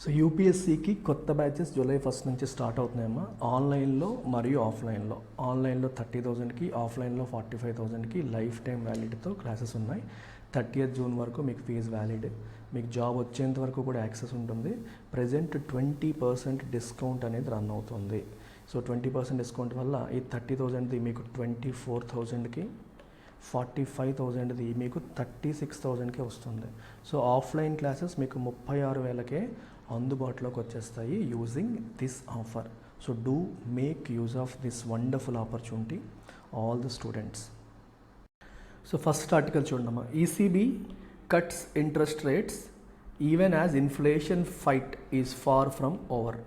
So యూపీఎస్సికి కొత్త batches July 1 నుంచి start అవుతున్నాయమ్మా. ఆన్లైన్లో మరియు ఆఫ్లైన్లో. ఆన్లైన్లో 30,000కి, ఆఫ్లైన్లో 45,000కి లైఫ్ టైం వ్యాలిడిటీతో క్లాసెస్ ఉన్నాయి. 30th జూన్ వరకు మీకు ఫీజు వ్యాలిడ్. మీకు జాబ్ వచ్చేంత వరకు కూడా యాక్సెస్ ఉంటుంది. ప్రజెంట్ 20% డిస్కౌంట్ అనేది రన్ అవుతుంది. సో 20% డిస్కౌంట్ వల్ల ఈ 30,000ది మీకు 24,000కి, 45,000ది మీకు 36,000కి వస్తుంది. సో ఆఫ్లైన్ క్లాసెస్ మీకు 36,000కే అందుబాటులోకి వచ్చేస్తాయి using this offer. So do make use of this wonderful opportunity all the students. So first article చూడమ్మా. ECB cuts interest rates even as inflation fight is far from over.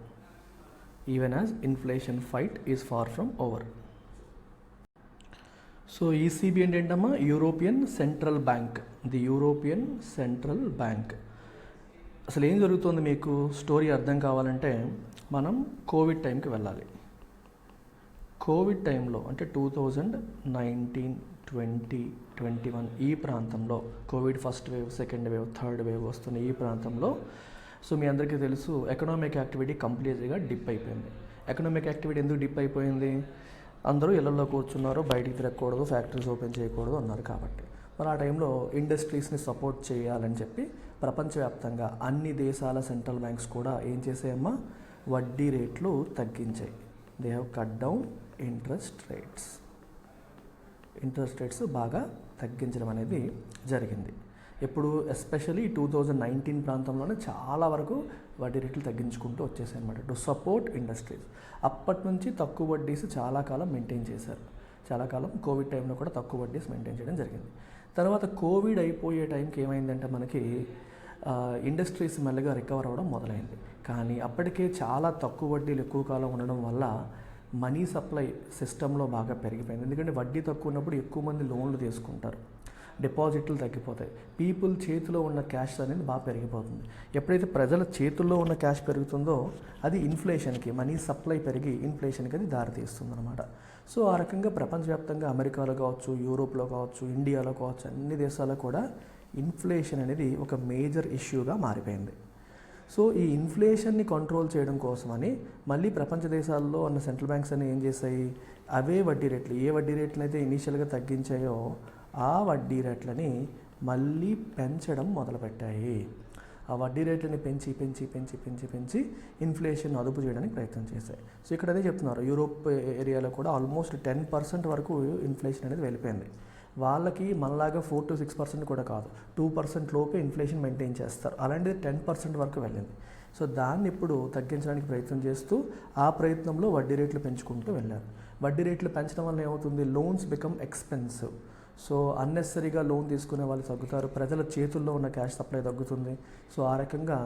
Even as inflation fight is far from over. So ECB ఏంటంటమ్మా? European central bank. The European central bank. అసలు ఏం జరుగుతుంది మీకు story అర్థం కావాలంటే మనం Covid టైంకి వెళ్ళాలి. కోవిడ్ టైంలో అంటే 2019, 20, 21 ఈ ప్రాంతంలో Covid first wave, second wave, third wave వస్తున్న ఈ ప్రాంతంలో సో మీ అందరికీ తెలుసు ఎకనామిక్ యాక్టివిటీ కంప్లీట్గా డిప్ అయిపోయింది. ఎకనామిక్ యాక్టివిటీ ఎందుకు డిప్ అయిపోయింది? అందరూ ఇళ్లలో కూర్చున్నారు, బయటికి తిరగకూడదు, ఫ్యాక్టరీస్ ఓపెన్ చేయకూడదు అన్నారు కాబట్టి. మరి ఆ టైంలో ఇండస్ట్రీస్ని సపోర్ట్ చేయాలని చెప్పి ప్రపంచవ్యాప్తంగా అన్ని దేశాల సెంట్రల్ బ్యాంక్స్ కూడా ఏం చేసాయమ్మా? వడ్డీ రేట్లు తగ్గించాయి. They have cut down interest rates. Interest rates బాగా తగ్గించడం అనేది జరిగింది. ఇప్పుడు ఎస్పెషలీ 2019 ప్రాంతంలోనే చాలా వరకు వడ్డీ రేట్లు తగ్గించుకుంటూ వచ్చేసాయి అనమాట టు సపోర్ట్ ఇండస్ట్రీస్. అప్పటి నుంచి తక్కువ వడ్డీస్ చాలా కాలం మెయింటైన్ చేశారు. చాలా కాలం కోవిడ్ టైంలో కూడా తక్కువ వడ్డీస్ మెయింటైన్ చేయడం జరిగింది. తర్వాత కోవిడ్ అయిపోయే టైంకి ఏమైందంటే మనకి ఇండస్ట్రీస్ మెల్లగా రికవర్ అవ్వడం మొదలైంది. కానీ అప్పటికే చాలా తక్కువ వడ్డీలు ఎక్కువ కాలం ఉండడం వల్ల మనీ సప్లై సిస్టంలో బాగా పెరిగిపోయింది. ఎందుకంటే వడ్డీ తక్కువ ఉన్నప్పుడు ఎక్కువ మంది లోన్లు తీసుకుంటారు, డిపాజిట్లు తగ్గిపోతాయి, పీపుల్ చేతిలో ఉన్న క్యాష్ అనేది బాగా పెరిగిపోతుంది. ఎప్పుడైతే ప్రజల చేతుల్లో ఉన్న క్యాష్ పెరుగుతుందో అది ఇన్ఫ్లేషన్కి, మనీ సప్లై పెరిగి ఇన్ఫ్లేషన్కి అది దారితీస్తుంది అనమాట. సో ఆ రకంగా ప్రపంచవ్యాప్తంగా అమెరికాలో కావచ్చు, యూరోప్లో కావచ్చు, ఇండియాలో కావచ్చు, అన్ని దేశాల్లో కూడా ఇన్ఫ్లేషన్ అనేది ఒక మేజర్ ఇష్యూగా మారిపోయింది. సో ఈ ఇన్ఫ్లేషన్ని కంట్రోల్ చేయడం కోసమని మళ్ళీ ప్రపంచ దేశాల్లో ఉన్న సెంట్రల్ బ్యాంక్స్ అని ఏం చేశాయి? అవే వడ్డీ రేట్లు, ఏ వడ్డీ రేట్లను అయితే ఇనీషియల్గా తగ్గించాయో ఆ వడ్డీ రేట్లని మళ్ళీ పెంచడం మొదలుపెట్టాయి. ఆ వడ్డీ రేట్లని పెంచి పెంచి పెంచి పెంచి పెంచి ఇన్ఫ్లేషన్ అదుపు చేయడానికి ప్రయత్నం చేశాయి. సో ఇక్కడ అదే చెప్తున్నారు, యూరోప్ ఏరియాలో కూడా ఆల్మోస్ట్ 10% వరకు ఇన్ఫ్లేషన్ అనేది వెళ్ళిపోయింది. వాళ్ళకి మనలాగా 4 to 6% కూడా కాదు, 2% లోపే ఇన్ఫ్లేషన్ మెయింటైన్ చేస్తారు. అలాంటిది 10% వరకు వెళ్ళింది. సో దాన్ని ఇప్పుడు తగ్గించడానికి ప్రయత్నం చేస్తూ ఆ ప్రయత్నంలో వడ్డీ రేట్లు పెంచుకుంటూ వెళ్ళారు. వడ్డీ రేట్లు పెంచడం వల్ల ఏమవుతుంది? Loans become expensive. సో అన్నెసరీగా లోన్ తీసుకునే వాళ్ళు తగ్గుతారు, ప్రజల చేతుల్లో ఉన్న క్యాష్ సప్లై తగ్గుతుంది. సో ఆ రకంగా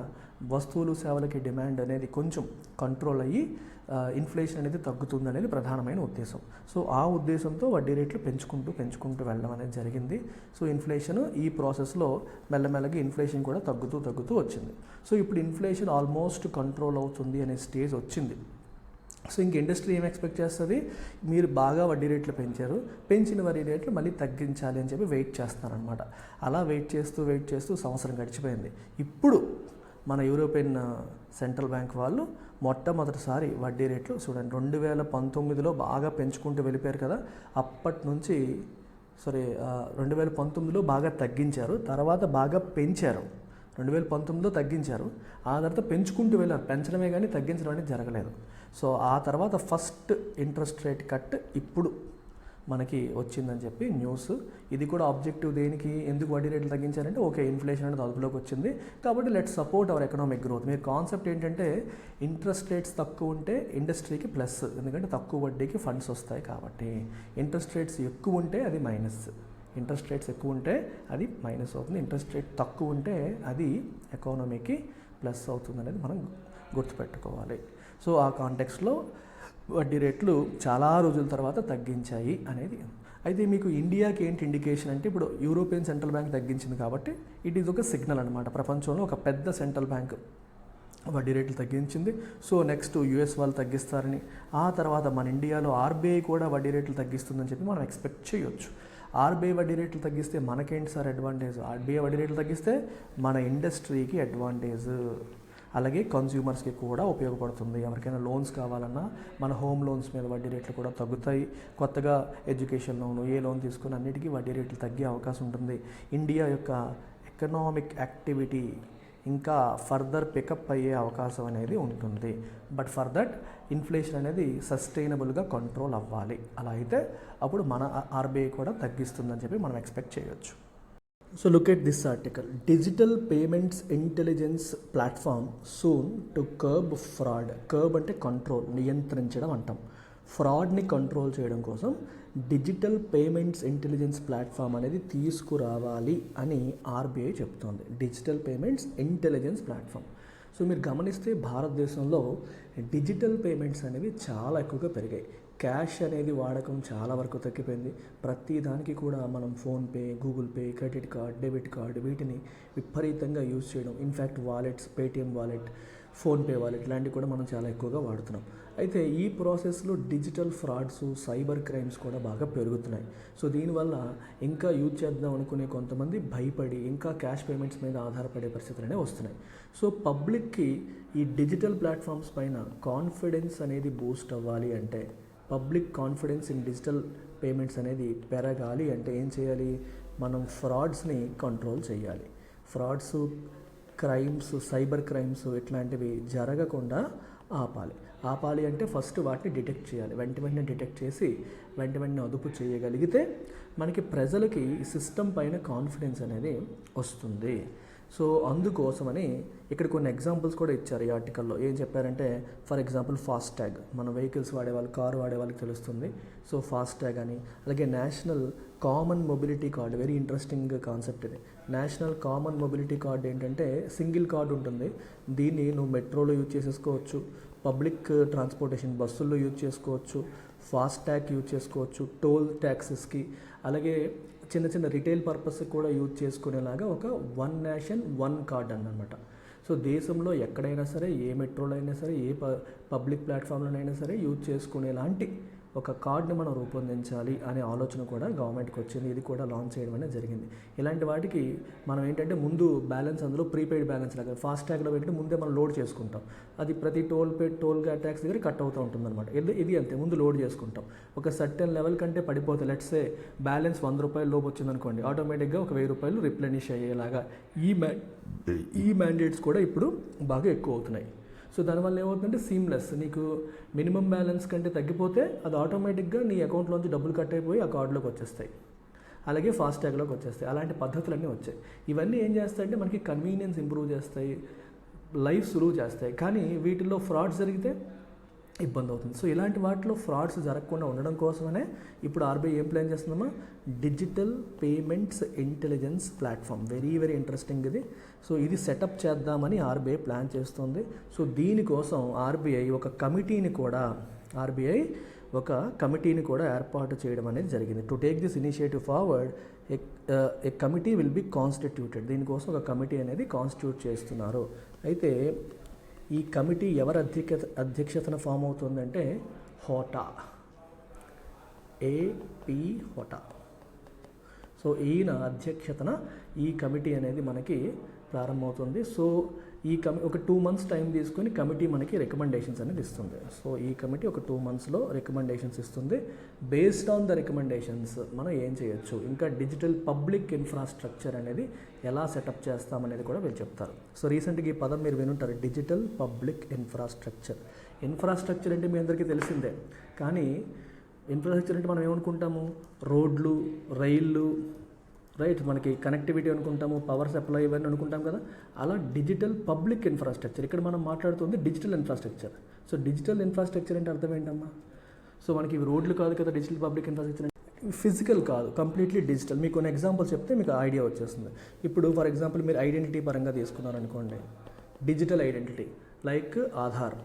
వస్తువులు సేవలకి డిమాండ్ అనేది కొంచెం కంట్రోల్ అయ్యి ఇన్ఫ్లేషన్ అనేది తగ్గుతుంది అనేది ప్రధానమైన ఉద్దేశం. సో ఆ ఉద్దేశంతో వడ్డీ రేట్లు పెంచుకుంటూ పెంచుకుంటూ వెళ్ళడం అనేది జరిగింది. సో ఇన్ఫ్లేషన్ ఈ ప్రాసెస్లో మెల్లమెల్లగా ఇన్ఫ్లేషన్ కూడా తగ్గుతూ తగ్గుతూ వచ్చింది. సో ఇప్పుడు ఇన్ఫ్లేషన్ ఆల్మోస్ట్ కంట్రోల్ అవుతుంది అనే స్టేజ్ వచ్చింది. సో ఇంక ఇండస్ట్రీ ఏం ఎక్స్పెక్ట్ చేస్తుంది? మీరు బాగా వడ్డీ రేట్లు పెంచారు, పెంచిన వడ్డీ రేట్లు మళ్ళీ తగ్గించాలి అని చెప్పి వెయిట్ చేస్తున్నారనమాట. అలా వెయిట్ చేస్తూ సంవత్సరం గడిచిపోయింది. ఇప్పుడు మన యూరోపియన్ సెంట్రల్ బ్యాంక్ వాళ్ళు మొట్టమొదటిసారి వడ్డీ రేట్లు చూడండి 2019లో బాగా పెంచుకుంటూ వెళ్ళిపోయారు కదా, అప్పటి నుంచి 2019లో బాగా తగ్గించారు, తర్వాత బాగా పెంచారు. 2019లో తగ్గించారు, ఆ తర్వాత పెంచుకుంటూ వెళ్ళారు. పెంచడమే కానీ తగ్గించడం అనేది జరగలేదు. సో ఆ తర్వాత ఫస్ట్ ఇంట్రెస్ట్ రేట్ కట్ ఇప్పుడు మనకి వచ్చిందని చెప్పి న్యూస్. ఇది కూడా ఆబ్జెక్టివ్ దేనికి, ఎందుకు వడ్డీ రేట్లు తగ్గించారంటే ఓకే ఇన్ఫ్లేషన్ అనేది అదుపులోకి వచ్చింది కాబట్టి let's support our economic growth. మీరు కాన్సెప్ట్ ఏంటంటే ఇంట్రెస్ట్ రేట్స్ తక్కువ ఉంటే ఇండస్ట్రీకి ప్లస్, ఎందుకంటే తక్కువ వడ్డీకి ఫండ్స్ వస్తాయి కాబట్టి. ఇంట్రెస్ట్ రేట్స్ ఎక్కువ ఉంటే అది మైనస్. ఇంట్రెస్ట్ రేట్స్ ఎక్కువ ఉంటే అది మైనస్ అవుతుంది, ఇంట్రెస్ట్ రేట్ తక్కువ ఉంటే అది ఎకానమీకి ప్లస్ అవుతుంది అనేది మనం గుర్తుపెట్టుకోవాలి. సో ఆ కాంటెక్స్లో వడ్డీ రేట్లు చాలా రోజుల తర్వాత తగ్గించాయి అనేది. అయితే మీకు ఇండియాకి ఏంటి ఇండికేషన్ అంటే ఇప్పుడు యూరోపియన్ సెంట్రల్ బ్యాంక్ తగ్గించింది కాబట్టి ఇట్ ఈజ్ ఒక సిగ్నల్ అనమాట. ప్రపంచంలో ఒక పెద్ద సెంట్రల్ బ్యాంక్ వడ్డీ రేట్లు తగ్గించింది. సో నెక్స్ట్ యూఎస్ వాళ్ళు తగ్గిస్తారని, ఆ తర్వాత మన ఇండియాలో ఆర్బీఐ కూడా వడ్డీ రేట్లు తగ్గిస్తుందని చెప్పి మనం ఎక్స్పెక్ట్ చేయొచ్చు. ఆర్బీఐ వడ్డీ రేట్లు తగ్గిస్తే మనకేంటి సార్ అడ్వాంటేజ్? ఆర్బీఐ వడ్డీ రేట్లు తగ్గిస్తే మన ఇండస్ట్రీకి అడ్వాంటేజ్. అలాగే కన్స్యూమర్స్కి కూడా ఉపయోగపడుతుంది. ఎవరికైనా లోన్స్ కావాలన్నా మన హోమ్ లోన్స్ మీద వడ్డీ రేట్లు కూడా తగ్గుతాయి. కొత్తగా ఎడ్యుకేషన్ లోను ఏ లోన్ తీసుకుని అన్నిటికీ వడ్డీ రేట్లు తగ్గే అవకాశం ఉంటుంది. ఇండియా యొక్క ఎకనామిక్ యాక్టివిటీ ఇంకా ఫర్దర్ పికప్ అయ్యే అవకాశం అనేది ఉంటుంది. బట్ ఫర్ దట్ ఇన్ఫ్లేషన్ అనేది సస్టైనబుల్గా కంట్రోల్ అవ్వాలి. అలా అయితే అప్పుడు మన ఆర్బీఐ కూడా తగ్గిస్తుందని చెప్పి మనం ఎక్స్పెక్ట్ చేయొచ్చు. So look at this article. Digital Payments Intelligence Platform soon to curb fraud. Curb అంటే కంట్రోల్, నియంత్రించడం అంటాం. ఫ్రాడ్ని కంట్రోల్ చేయడం కోసం డిజిటల్ పేమెంట్స్ ఇంటెలిజెన్స్ ప్లాట్ఫామ్ అనేది తీసుకురావాలి అని ఆర్బీఐ చెప్తోంది. Digital payments intelligence platform. So మీరు గమనిస్తే భారతదేశంలో డిజిటల్ పేమెంట్స్ అనేవి చాలా ఎక్కువగా పెరిగాయి. క్యాష్ అనేది వాడకం చాలా వరకు తగ్గిపోయింది. ప్రతి దానికి కూడా మనం PhonePe, Google pay, credit card, debit card వీటిని విపరీతంగా యూజ్ చేయడం. In fact wallets, Paytm wallet, PhonePe wallet ఇలాంటివి కూడా మనం చాలా ఎక్కువగా వాడుతున్నాం. అయితే ఈ ప్రాసెస్లో డిజిటల్ ఫ్రాడ్స్, సైబర్ క్రైమ్స్ కూడా బాగా పెరుగుతున్నాయి. సో దీనివల్ల ఇంకా యూజ్ చేద్దాం అనుకునే కొంతమంది భయపడి ఇంకా క్యాష్ పేమెంట్స్ మీద ఆధారపడే పరిస్థితులనే వస్తున్నాయి. సో పబ్లిక్కి ఈ డిజిటల్ ప్లాట్ఫామ్స్ పైన కాన్ఫిడెన్స్ అనేది బూస్ట్ అవ్వాలి అంటే, public confidence in digital payments అనేది పెరగాలి అంటే ఏం చేయాలి? మనం ఫ్రాడ్స్ని కంట్రోల్ చేయాలి. ఫ్రాడ్స్, క్రైమ్స్, సైబర్ క్రైమ్స్ ఇట్లాంటివి జరగకుండా ఆపాలి అంటే ఫస్ట్ వాటిని డిటెక్ట్ చేయాలి. వెంటనే డిటెక్ట్ చేసి వెంటనే అదుపు చేయగలిగితే మనకి ప్రజలకి సిస్టమ్ పైన కాన్ఫిడెన్స్ అనేది వస్తుంది. సో అందుకోసమని ఇక్కడ కొన్ని ఎగ్జాంపుల్స్ కూడా ఇచ్చారు ఈ ఆర్టికల్లో. ఏం చెప్పారంటే, ఫర్ ఎగ్జాంపుల్ ఫాస్టాగ్, మన వెహికల్స్ వాడేవాళ్ళు, కారు వాడే వాళ్ళకి తెలుస్తుంది. సో ఫాస్టాగ్ అని, అలాగే national common mobility card, very interesting concept ఇది. నేషనల్ కామన్ మొబిలిటీ కార్డ్ ఏంటంటే సింగిల్ కార్డు ఉంటుంది. దీన్ని నువ్వు మెట్రోలో యూజ్ చేసేసుకోవచ్చు, పబ్లిక్ ట్రాన్స్పోర్టేషన్ బస్సుల్లో యూజ్ చేసుకోవచ్చు, ఫాస్టాగ్ యూజ్ చేసుకోవచ్చు, టోల్ ట్యాక్సెస్కి, అలాగే చిన్న చిన్న రిటైల్ పర్పస్కి కూడా యూజ్ చేసుకునేలాగా ఒక వన్ నేషన్ వన్ కార్డ్ అన్నమాట. సో దేశంలో ఎక్కడైనా సరే, ఏ మెట్రోలో అయినా సరే, ఏ పబ్లిక్ ప్లాట్ఫామ్లోనైనా సరే యూజ్ చేసుకునేలాంటి ఒక కార్డ్ని మనం రూపొందించాలి అనే ఆలోచన కూడా గవర్నమెంట్కి వచ్చింది. ఇది కూడా లాంచ్ చేయడం అనేది జరిగింది. ఇలాంటి వాటికి మనం ఏంటంటే ముందు బ్యాలెన్స్, అందులో ప్రీపెయిడ్ బ్యాలెన్స్ లాగా ఫాస్టాగ్లో పెట్టి ముందే మనం లోడ్ చేసుకుంటాం. అది ప్రతి టోల్ ట్యాక్స్ దగ్గర కట్ అవుతూ ఉంటుందన్నమాట. ఇది అంతే, ముందు లోడ్ చేసుకుంటాం. ఒక సర్టెన్ లెవెల్ కంటే పడిపోతే, లెట్సే బ్యాలెన్స్ 100 రూపాయలు లోపు వచ్చిందనుకోండి, ఆటోమేటిక్గా ఒక 1000 రూపాయలు రిప్లెనిష్ అయ్యేలాగా ఈ మ్యాండేట్స్ కూడా ఇప్పుడు బాగా ఎక్కువ అవుతున్నాయి. సో దానివల్ల ఏమవుతుందంటే సీమ్లెస్, నీకు మినిమం బ్యాలెన్స్ కంటే తగ్గిపోతే అది ఆటోమేటిక్గా నీ అకౌంట్లోంచి డబ్బులు కట్ అయిపోయి ఆ కార్డులోకి వచ్చేస్తాయి, అలాగే ఫాస్టాగ్లోకి వచ్చేస్తాయి. అలాంటి పద్ధతులన్నీ వచ్చాయి. ఇవన్నీ ఏం చేస్తాయంటే మనకి కన్వీనియన్స్ ఇంప్రూవ్ చేస్తాయి, లైఫ్ సులువు చేస్తాయి. కానీ వీటిల్లో ఫ్రాడ్స్ జరిగితే ఇబ్బంది అవుతుంది. సో ఇలాంటి వాటిలో ఫ్రాడ్స్ జరగకుండా ఉండడం కోసమనే ఇప్పుడు ఆర్బీఐ ఏం ప్లాన్ చేస్తుందమ్మా, digital payments intelligence platform. Very very interesting ఇది. సో ఇది సెటప్ చేద్దామని ఆర్బీఐ ప్లాన్ చేస్తుంది. సో దీనికోసం ఆర్బీఐ ఒక కమిటీని కూడా ఏర్పాటు చేయడం అనేది జరిగింది. To take this initiative forward a committee will be constituted. దీనికోసం ఒక కమిటీ అనేది కాన్స్టిట్యూట్ చేస్తున్నారు. అయితే ఈ కమిటీ ఎవరి అధ్యక్షతన ఫామ్ అవుతుందంటే హోటా, ఏపీ హోటా. సో ఈయన అధ్యక్షతన ఈ కమిటీ అనేది మనకి ప్రారంభమవుతుంది. సో ఈ ఒక 2 months టైం తీసుకొని కమిటీ మనకి రికమెండేషన్స్ అనేది ఇస్తుంది. సో ఈ కమిటీ ఒక 2 monthsలో రికమెండేషన్స్ ఇస్తుంది. బేస్డ్ ఆన్ ద రికమెండేషన్స్ మనం ఏం చేయొచ్చు, ఇంకా డిజిటల్ పబ్లిక్ ఇన్ఫ్రాస్ట్రక్చర్ అనేది ఎలా సెటప్ చేస్తామనేది కూడా వీళ్ళు చెప్తారు. సో రీసెంట్గా ఈ పదం మీరు వినుంటారు, డిజిటల్ పబ్లిక్ ఇన్ఫ్రాస్ట్రక్చర్. ఇన్ఫ్రాస్ట్రక్చర్ అంటే మీ అందరికీ తెలిసిందే, కానీ ఇన్ఫ్రాస్ట్రక్చర్ అంటే మనం ఏమనుకుంటాము, రోడ్లు, రైళ్ళు, రైట్, మనకి కనెక్టివిటీ అనుకుంటాము, పవర్ సప్లై ఇవన్నీ అనుకుంటాం కదా. అలా డిజిటల్ పబ్లిక్ ఇన్ఫ్రాస్ట్రక్చర్, ఇక్కడ మనం మాట్లాడుతుంది digital infrastructure. So digital infrastructure అంటే అర్థం ఏంటమ్మా? సో మనకి ఇవి రోడ్లు కాదు కదా డిజిటల్ పబ్లిక్ ఇన్ఫ్రాస్ట్రక్చర్, ఫిజికల్ కాదు, కంప్లీట్లీ డిజిటల్. మీకు కొన్ని ఎగ్జాంపుల్స్ చెప్తే మీకు ఐడియా వచ్చేస్తుంది. ఇప్పుడు ఫర్ ఎగ్జాంపుల్ మీరు ఐడెంటిటీ పరంగా తీసుకున్నారనుకోండి, డిజిటల్ ఐడెంటిటీ లైక్ ఆధార్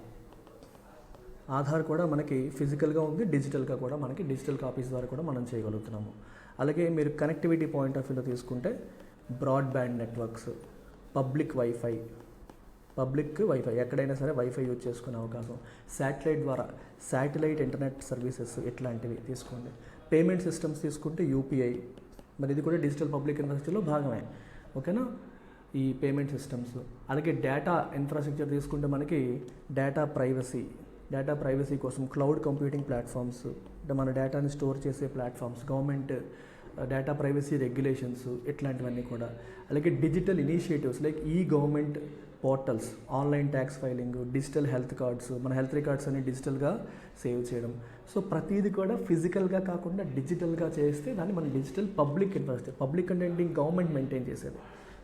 కూడా మనకి ఫిజికల్గా ఉంది, డిజిటల్గా కూడా మనకి డిజిటల్ కాపీస్ ద్వారా కూడా మనం చేయగలుగుతున్నాము. అలాగే మీరు కనెక్టివిటీ పాయింట్ ఆఫ్ వ్యూలో తీసుకుంటే బ్రాడ్బ్యాండ్ నెట్వర్క్స్, పబ్లిక్ వైఫై ఎక్కడైనా సరే వైఫై యూజ్ చేసుకునే అవకాశం, శాటిలైట్ ఇంటర్నెట్ సర్వీసెస్ ఇట్లాంటివి తీసుకోండి. పేమెంట్ సిస్టమ్స్ తీసుకుంటే యూపీఐ, మరి ఇది కూడా డిజిటల్ పబ్లిక్ ఇన్ఫ్రాస్ట్రక్చర్లో భాగమే, ఓకేనా. ఈ పేమెంట్ సిస్టమ్స్. అలాగే డేటా ఇన్ఫ్రాస్ట్రక్చర్ తీసుకుంటే మనకి డేటా ప్రైవసీ కోసం క్లౌడ్ కంప్యూటింగ్ ప్లాట్ఫామ్స్, అంటే మన డేటాని స్టోర్ చేసే platforms, government data privacy regulations, ఇట్లాంటివన్నీ కూడా. అలాగే డిజిటల్ ఇనిషియేటివ్స్ లైక్ ఈ government portals, online tax filing, digital health cards, మన హెల్త్ రికార్డ్స్ అన్ని డిజిటల్గా సేవ్ చేయడం. సో ప్రతిదీ కూడా ఫిజికల్గా కాకుండా డిజిటల్గా చేస్తే దాన్ని మనం డిజిటల్ పబ్లిక్ ఇన్ఫ్రాస్ట్రక్చర్. పబ్లిక్ అంటే ఏంటి? గవర్నమెంట్ మెయింటైన్ చేసేది.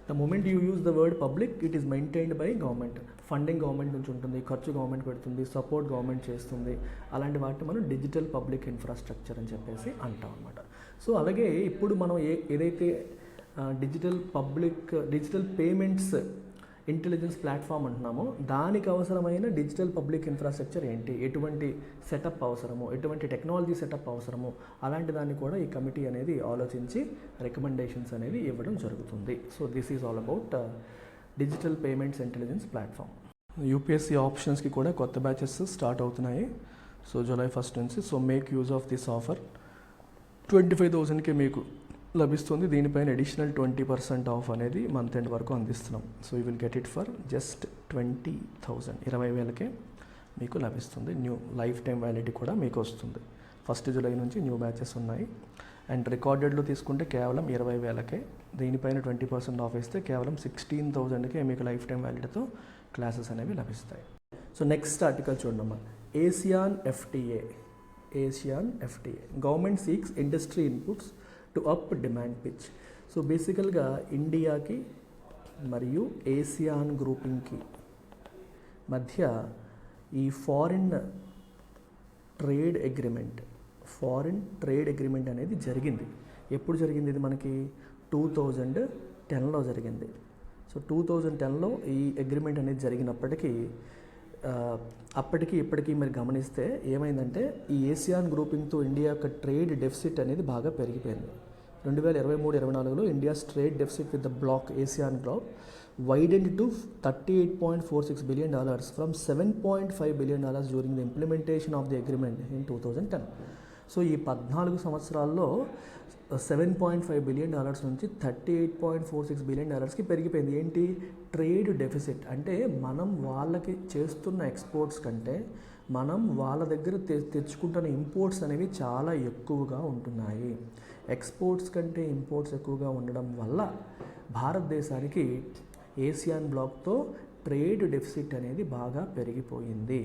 The moment you use the word public, it is maintained by government. Funding government నుంచి ఉంటుంది, ఖర్చు గవర్నమెంట్ పెడుతుంది, సపోర్ట్ గవర్నమెంట్ చేస్తుంది. అలాంటి వాటిని మనం డిజిటల్ పబ్లిక్ ఇన్ఫ్రాస్ట్రక్చర్ అని చెప్పేసి అంటాం అనమాట. సో అలాగే ఇప్పుడు మనం ఏదైతే డిజిటల్ పేమెంట్స్ ఇంటెలిజెన్స్ ప్లాట్ఫామ్ అంటున్నామో దానికి అవసరమైన డిజిటల్ పబ్లిక్ ఇన్ఫ్రాస్ట్రక్చర్ ఏంటి, ఎటువంటి సెటప్ అవసరమో, ఎటువంటి టెక్నాలజీ సెటప్ అవసరమో, అలాంటి దాన్ని కూడా ఈ కమిటీ అనేది ఆలోచించి రికమెండేషన్స్ అనేది ఇవ్వడం జరుగుతుంది. So this is all about digital payments intelligence platform. UPSC ఆప్షన్స్కి కూడా కొత్త బ్యాచెస్ స్టార్ట్ అవుతున్నాయి. సో జూలై 1 నుంచి. So make use of this offer. 25,000కి మీకు లభిస్తుంది. దీనిపైన అడిషనల్ 20% ఆఫ్ అనేది మంత్ ఎండ్ వరకు అందిస్తున్నాం. So you will get it for just 20,000, 20,000కే మీకు లభిస్తుంది. న్యూ లైఫ్ టైం వ్యాలిడిటీ కూడా మీకు వస్తుంది. 1 జూలై నుంచి న్యూ బ్యాచెస్ ఉన్నాయి. అండ్ రికార్డెడ్లో తీసుకుంటే కేవలం 20,000కే, దీనిపైన 20% ఆఫ్ ఇస్తే కేవలం 16,000కే మీకు లైఫ్ టైం వ్యాలిడిటీతో క్లాసెస్ అనేవి లభిస్తాయి. సో నెక్స్ట్ ఆర్టికల్ చూడమ్మా. ASEAN FTA. Government seeks industry inputs to up demand pitch. So బేసికల్గా ఇండియాకి మరియు ఏసియాన్ గ్రూపింగ్కి మధ్య ఈ ఫారిన్ ట్రేడ్ అగ్రిమెంట్ అనేది జరిగింది. ఎప్పుడు జరిగింది? ఇది మనకి 2010లో జరిగింది. సో 2010లో ఈ అగ్రిమెంట్ అనేది జరిగినప్పటికీ ఇప్పటికీ మీరు గమనిస్తే ఏమైందంటే ఈ ఏసియాన్ గ్రూపింగ్తో ఇండియా యొక్క ట్రేడ్ డెఫిసిట్ అనేది బాగా పెరిగిపోయింది. 2023-24లో India's trade deficit with the bloc ASEAN bloc widened to $38.46 billion from $7.5 billion during the implementation of the agreement in 2010. So ఈ 14 సంవత్సరాల్లో $7.5 billion నుంచి $38.46 billion పెరిగిపోయింది. ఏంటి? Trade deficit. అంటే మనం వాళ్ళకి చేస్తున్న ఎక్స్పోర్ట్స్ కంటే మనం వాళ్ళ దగ్గర తెచ్చుకుంటున్న ఇంపోర్ట్స్ అనేవి చాలా ఎక్కువగా ఉంటున్నాయి. ఎక్స్పోర్ట్స్ కంటే ఇంపోర్ట్స్ ఎక్కువగా ఉండడం వల్ల భారతదేశానికి ఏసియాన్ బ్లాక్తో ట్రేడ్ డెఫిసిట్ అనేది బాగా పెరిగిపోయింది.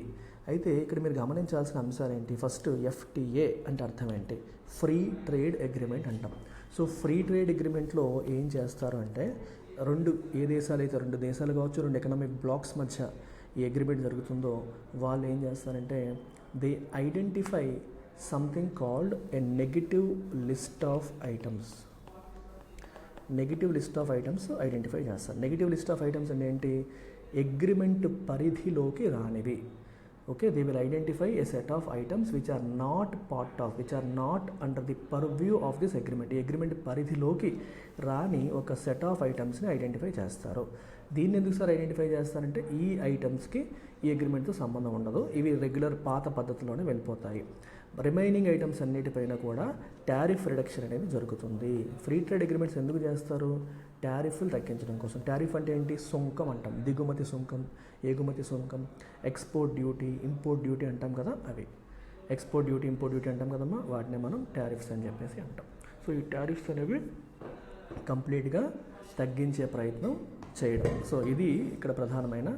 అయితే ఇక్కడ మీరు గమనించాల్సిన అంశాలు ఏంటి? ఫస్ట్ FTA అంటే అర్థం ఏంటి? ఫ్రీ ట్రేడ్ అగ్రిమెంట్ అంటాం. సో ఫ్రీ ట్రేడ్ అగ్రిమెంట్లో ఏం చేస్తారు అంటే రెండు దేశాలు కావచ్చు, 2 ఎకనామిక్ బ్లాక్స్ మధ్య ఈ అగ్రిమెంట్ జరుగుతుందో వాళ్ళు ఏం చేస్తారంటే they identify something called a negative list of items identify చేస్తారు. నెగిటివ్ లిస్ట్ ఆఫ్ ఐటమ్స్ అంటే ఏంటి? అగ్రిమెంట్ పరిధిలోకి రానివి. Okay, they will identify a set of items which are not under the purview of this agreement. ఈ agreement పరిధిలోకి రాని ఒక set of ఐటమ్స్ని identify చేస్తారు. దీన్ని ఎందుకు సార్ ఐడెంటిఫై చేస్తారంటే ఈ ఐటమ్స్కి ఈ అగ్రిమెంట్తో సంబంధం ఉండదు, ఇవి రెగ్యులర్ పాత పద్ధతిలోనే వెళ్ళిపోతాయి. రిమైనింగ్ ఐటమ్స్ అన్నిటిపైన కూడా టారిఫ్ రిడక్షన్ అనేది జరుగుతుంది. ఫ్రీ ట్రేడ్ అగ్రిమెంట్స్ ఎందుకు చేస్తారు? టారిఫ్లు తగ్గించడం కోసం. టారిఫ్ అంటే ఏంటి? సుంకం అంటాం. దిగుమతి సుంకం, ఎగుమతి సుంకం, ఎక్స్పోర్ట్ డ్యూటీ, ఇంపోర్ట్ డ్యూటీ అంటాం కదా, అవి ఎక్స్పోర్ట్ డ్యూటీ, ఇంపోర్ట్ డ్యూటీ అంటాం కదమ్మా, వాటిని మనం టారిఫ్స్ అని చెప్పేసి అంటాం. సో ఈ టారిఫ్స్ అనేవి కంప్లీట్గా తగ్గించే ప్రయత్నం చేయడం. సో ఇది ఇక్కడ ప్రధానమైన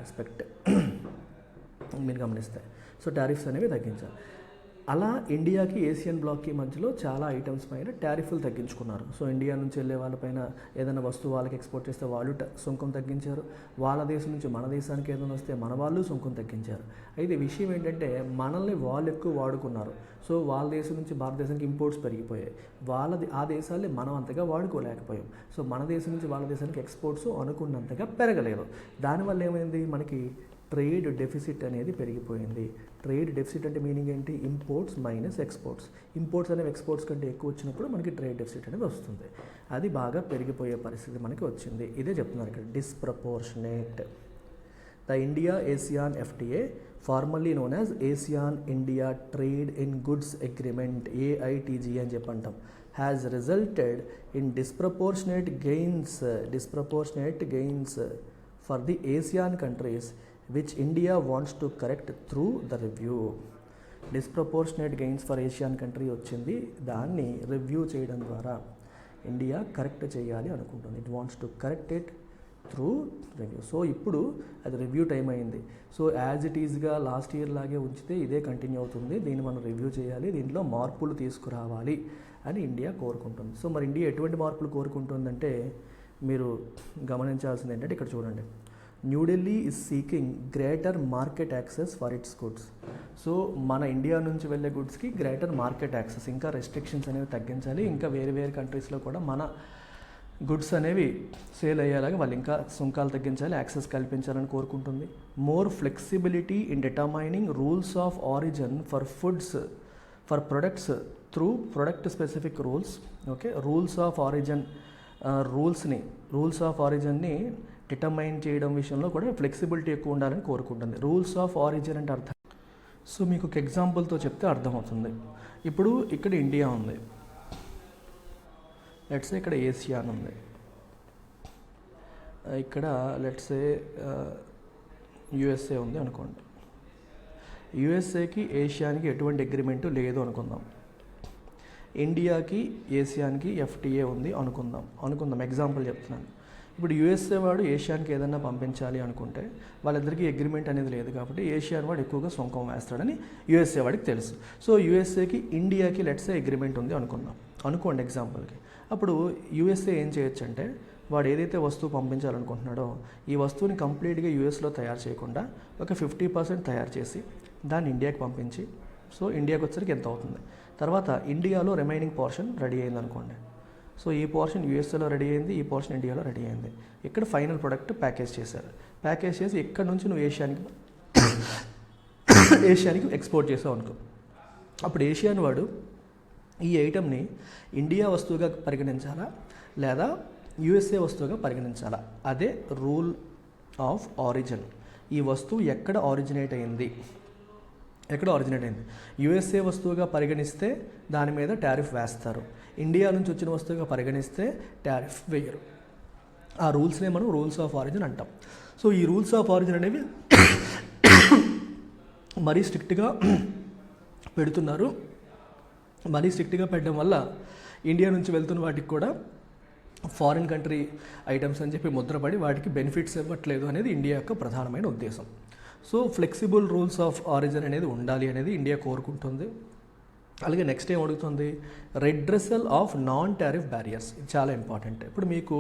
ఆస్పెక్ట్ మీరు గమనిస్తే. సో టారిఫ్స్ అనేవి తగ్గించాలి. అలా ఇండియాకి ఏసియన్ బ్లాక్కి మధ్యలో చాలా ఐటమ్స్ పైన టారిఫ్లు తగ్గించుకున్నారు. సో ఇండియా నుంచి వెళ్ళే వాళ్ళపైన ఏదైనా వస్తువు వాళ్ళకి ఎక్స్పోర్ట్ చేస్తే వాళ్ళు సుంకం తగ్గించారు. వాళ్ళ దేశం నుంచి మన దేశానికి ఏదైనా వస్తే మన వాళ్ళు సుంకం తగ్గించారు. అయితే విషయం ఏంటంటే మనల్ని వాళ్ళు ఎక్కువ వాడుకున్నారు. సో వాళ్ళ దేశం నుంచి భారతదేశానికి ఇంపోర్ట్స్ పెరిగిపోయాయి. ఆ దేశాన్ని మనం అంతగా వాడుకోలేకపోయాం. సో మన దేశం నుంచి వాళ్ళ దేశానికి ఎక్స్పోర్ట్స్ అనుకున్నంతగా పెరగలేదు. దానివల్ల ఏమైంది? మనకి ట్రేడ్ డెఫిసిట్ అనేది పెరిగిపోయింది. ట్రేడ్ డెఫిసిట్ అంటే మీనింగ్ ఏంటి? Imports minus exports. ఇంపోర్ట్స్ అనేవి ఎక్స్పోర్ట్స్ కంటే ఎక్కువ వచ్చినప్పుడు మనకి ట్రేడ్ డెఫిసిట్ అనేది వస్తుంది. అది బాగా పెరిగిపోయే పరిస్థితి మనకి వచ్చింది. ఇదే చెప్తున్నారు ఇక్కడ, disproportionate. The India ASEAN FTA, formally known as ASEAN India trade in goods agreement, AITG అని చెప్పి అంటాం, has resulted in disproportionate gains for the ASEAN countries, which India wants to correct through the review. Disproportionate gains for Asian country వచ్చింది, దాన్ని review చేయడం ద్వారా India correct చేయాలి అనుకుంటుంది. It wants to correct it through review. So ఇప్పుడు అది review time అయింది. So as it ఈజ్గా లాస్ట్ ఇయర్ లాగే ఉంచితే ఇదే కంటిన్యూ అవుతుంది, దీన్ని మనం రివ్యూ చేయాలి, దీంట్లో మార్పులు తీసుకురావాలి అని ఇండియా కోరుకుంటుంది. సో మరి ఇండియా ఎటువంటి మార్పులు కోరుకుంటుందంటే మీరు గమనించాల్సింది ఏంటంటే ఇక్కడ చూడండి, New Delhi is seeking greater market access for it's goods. So మన ఇండియా నుంచి వెళ్ళే గుడ్స్కి గ్రేటర్ మార్కెట్ యాక్సెస్, ఇంకా రెస్ట్రిక్షన్స్ అనేవి తగ్గించాలి, ఇంకా వేరే వేరే కంట్రీస్లో కూడా మన గుడ్స్ అనేవి సేల్ అయ్యేలాగా వాళ్ళు ఇంకా సుంకాలు తగ్గించాలి, యాక్సెస్ కల్పించాలని కోరుకుంటుంది. More flexibility in determining rules of origin for foods for products through product specific rules. Okay, rules of ఆరిజిన్ని డిటర్మైన్ చేయడం విషయంలో కూడా ఫ్లెక్సిబిలిటీ ఎక్కువ ఉండాలని కోరుకుంటుంది. రూల్స్ ఆఫ్ ఆరిజిన్ అంటే అర్థం, సో మీకు ఒక ఎగ్జాంపుల్తో చెప్తే అర్థమవుతుంది. ఇప్పుడు ఇక్కడ ఇండియా ఉంది, లెట్సే ఇక్కడ ఏసియాన్ ఉంది, ఇక్కడ లెట్సే యుఎస్ఏ ఉంది అనుకోండి. యుఎస్ఏకి ఏషియానికి ఎటువంటి అగ్రిమెంటు లేదు అనుకుందాం. ఇండియాకి ఏసియాన్కి ఎఫ్టీఏ ఉంది అనుకుందాం ఎగ్జాంపుల్ చెప్తున్నాను. ఇప్పుడు యూఎస్ఏ వాడు ఏషియానికి ఏదైనా పంపించాలి అనుకుంటే వాళ్ళిద్దరికీ అగ్రిమెంట్ అనేది లేదు కాబట్టి ఏషియన్ వాడు ఎక్కువగా సుంకం వేస్తాడని యూఎస్ఏ వాడికి తెలుసు. సో యూఎస్ఏకి ఇండియాకి లెట్సే అగ్రిమెంట్ ఉంది అనుకోండి ఎగ్జాంపుల్కి. అప్పుడు యూఎస్ఏ ఏం చేయొచ్చు అంటే వాడు ఏదైతే వస్తువు పంపించాలనుకుంటున్నాడో ఈ వస్తువుని కంప్లీట్గా యూఎస్లో తయారు చేయకుండా ఒక 50% తయారు చేసి దాన్ని ఇండియాకి పంపించి, సో ఇండియాకి వచ్చేసరికి ఎంత అవుతుంది, తర్వాత ఇండియాలో రిమైనింగ్ పోర్షన్ రెడీ అయింది అనుకోండి. సో ఈ పోర్షన్ యూఎస్ఏలో రెడీ అయింది, ఈ పోర్షన్ ఇండియాలో రెడీ అయింది. ఇక్కడ ఫైనల్ ప్రొడక్ట్ ప్యాకేజ్ చేసి ఇక్కడ నుంచి నువ్వు ఏషియానికి ఎక్స్పోర్ట్ చేసావు అనుకో. అప్పుడు ఏషియన్ వాడు ఈ ఐటమ్ని ఇండియా వస్తువుగా పరిగణించాలా లేదా యూఎస్ఏ వస్తువుగా పరిగణించాలా, అదే రూల్ ఆఫ్ ఆరిజిన్. ఈ వస్తువు ఎక్కడ ఆరిజినేట్ అయింది, యూఎస్ఏ వస్తువుగా పరిగణిస్తే దాని మీద టారిఫ్ వేస్తారు, ఇండియా నుంచి వచ్చిన వస్తువుగా పరిగణిస్తే టారిఫ్ వేయరు. ఆ రూల్స్నే మనం రూల్స్ ఆఫ్ ఆరిజిన్ అంటాం. సో ఈ రూల్స్ ఆఫ్ ఆరిజిన్ అనేవి మరీ స్ట్రిక్ట్గా పెడుతున్నారు. మరీ స్ట్రిక్ట్గా పెట్టడం వల్ల ఇండియా నుంచి వెళ్తున్న వాటికి కూడా ఫారిన్ కంట్రీ ఐటమ్స్ అని చెప్పి ముద్రపడి వాటికి బెనిఫిట్స్ ఇవ్వట్లేదు అనేది ఇండియా యొక్క ప్రధానమైన ఉద్దేశం. So flexible rules of origin అనేది ఉండాలి అనేది ఇండియా కోరుకుంటుంది. అలాగే నెక్స్ట్ ఏం అడుగుతుంది, redressal of non tariff barriers. ఇది చాలా ఇంపార్టెంట్. ఇప్పుడు మీకు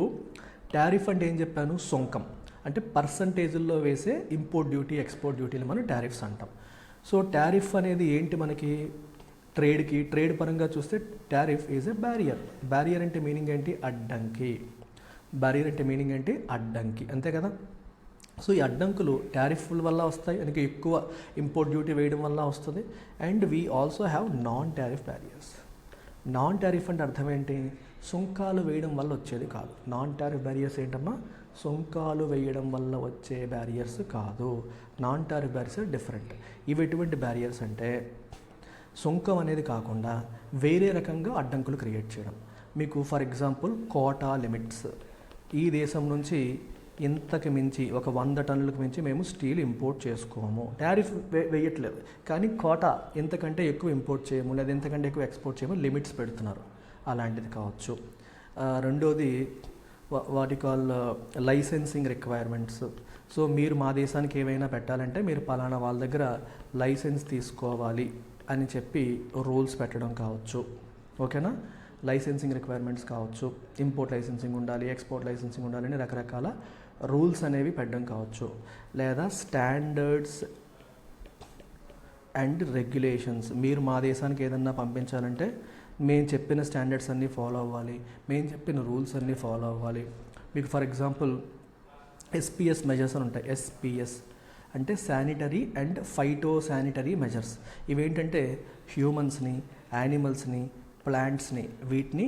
టారిఫ్ అంటే ఏం చెప్పాను, సుంకం అంటే పర్సంటేజ్ల్లో వేసే ఇంపోర్ట్ డ్యూటీ ఎక్స్పోర్ట్ డ్యూటీలు మనం టారిఫ్స్ అంటాం. సో టారిఫ్ అనేది ఏంటి, మనకి ట్రేడ్ పరంగా చూస్తే టారిఫ్ ఈజ్ ఎ బ్యారియర్ అంటే మీనింగ్ ఏంటి, అడ్డంకి, అంతే కదా. సో ఈ అడ్డంకులు టారిఫ్ల వల్ల వస్తాయి, అందుకే ఎక్కువ ఇంపోర్ట్ డ్యూటీ వేయడం వల్ల వస్తుంది. And we also have non tariff barriers. Non tariff అంటే అర్థం ఏంటి, సుంకాలు వేయడం వల్ల వచ్చేది కాదు. నాన్ టారిఫ్ బ్యారియర్స్ ఏంటమ్మా, సుంకాలు వేయడం వల్ల వచ్చే బ్యారియర్స్ కాదు. Non tariff barriers different. ఇవి ఎటువంటి బ్యారియర్స్ అంటే సుంకం అనేది కాకుండా వేరే రకంగా అడ్డంకులు క్రియేట్ చేయడం. మీకు ఫర్ ఎగ్జాంపుల్ కోటా లిమిట్స్, ఈ దేశం నుంచి ఇంతకు మించి ఒక 100 టన్నులకు మించి మేము స్టీల్ ఇంపోర్ట్ చేసుకోము, టారిఫ్ వేయట్లేదు, కానీ కోటా ఇంతకంటే ఎక్కువ ఇంపోర్ట్ చేయము లేదా ఇంతకంటే ఎక్కువ ఎక్స్పోర్ట్ చేయము, లిమిట్స్ పెడుతున్నారు. అలాంటిది కావచ్చు. రెండోది వాటి కాల్ లైసెన్సింగ్ రిక్వైర్మెంట్స్. సో మీరు మా దేశానికి ఏమైనా పెట్టాలంటే మీరు పలానా వాళ్ళ దగ్గర లైసెన్స్ తీసుకోవాలి అని చెప్పి రూల్స్ పెట్టడం కావచ్చు. ఓకేనా, లైసెన్సింగ్ రిక్వైర్మెంట్స్ కావచ్చు, ఇంపోర్ట్ లైసెన్సింగ్ ఉండాలి, ఎక్స్పోర్ట్ లైసెన్సింగ్ ఉండాలి అని రకరకాల రూల్స్ అనేవి పెట్టడం కావచ్చు. లేదా స్టాండర్డ్స్ అండ్ రెగ్యులేషన్స్. మీరు మా దేశానికి ఏదన్నా పంపించాలంటే మేము చెప్పిన స్టాండర్డ్స్ అన్నీ ఫాలో అవ్వాలి, మేము చెప్పిన రూల్స్ అన్నీ ఫాలో అవ్వాలి. మీకు ఫర్ ఎగ్జాంపుల్ ఎస్పిఎస్ మెజర్స్ అని ఉంటాయి. ఎస్పిఎస్ అంటే sanitary and phyto sanitary measures. ఇవేంటంటే హ్యూమన్స్ని, యానిమల్స్ని, ప్లాంట్స్ని, వీటిని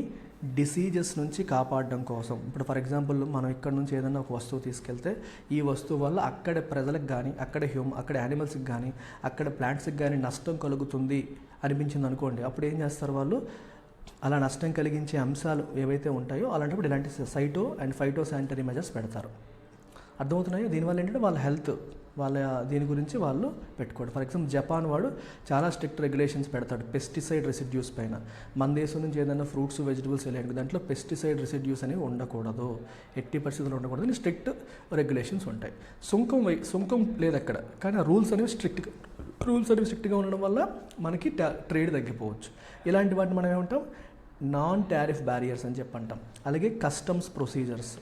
డిసీజెస్ నుంచి కాపాడడం కోసం. ఇప్పుడు ఫర్ ఎగ్జాంపుల్ మనం ఇక్కడ నుంచి ఏదైనా ఒక వస్తువు తీసుకెళ్తే ఈ వస్తువు వల్ల అక్కడ ప్రజలకు కానీ అక్కడ యానిమల్స్కి కానీ అక్కడ ప్లాంట్స్కి కానీ నష్టం కలుగుతుంది అనిపించింది అనుకోండి, అప్పుడు ఏం చేస్తారు వాళ్ళు, అలా నష్టం కలిగించే అంశాలు ఏవైతే ఉంటాయో అలాంటప్పుడు ఇలాంటి Saito and phyto sanitary measures పెడతారు. అర్థమవుతున్నాయో? దీనివల్ల ఏంటంటే వాళ్ళ హెల్త్, వాళ్ళ దీని గురించి వాళ్ళు పెట్టుకోవడం. ఫర్ ఎగ్జాంపుల్ జపాన్ వాడు చాలా స్ట్రిక్ట్ రెగ్యులేషన్స్ పెడతాడు పెస్టిసైడ్ రెసిడ్యూస్ పైన. మన దేశం నుంచి ఏదైనా ఫ్రూట్స్ వెజిటబుల్స్ వెళ్ళాడు దాంట్లో పెస్టిసైడ్ రెసిడ్యూస్ అనేవి ఉండకూడదు, ఎట్టి పరిస్థితుల్లో ఉండకూడదు అని స్ట్రిక్ట్ రెగ్యులేషన్స్ ఉంటాయి. సుంకం లేదు అక్కడ, కానీ ఆ రూల్స్ అనేవి స్ట్రిక్ట్గా ఉండడం వల్ల మనకి ట్రేడ్ తగ్గిపోవచ్చు. ఇలాంటి వాటిని మనం ఏమంటాం? నాన్ టారిఫ్ బ్యారియర్స్ అని చెప్పి అంటాం. అలాగే కస్టమ్స్ ప్రొసీజర్స్,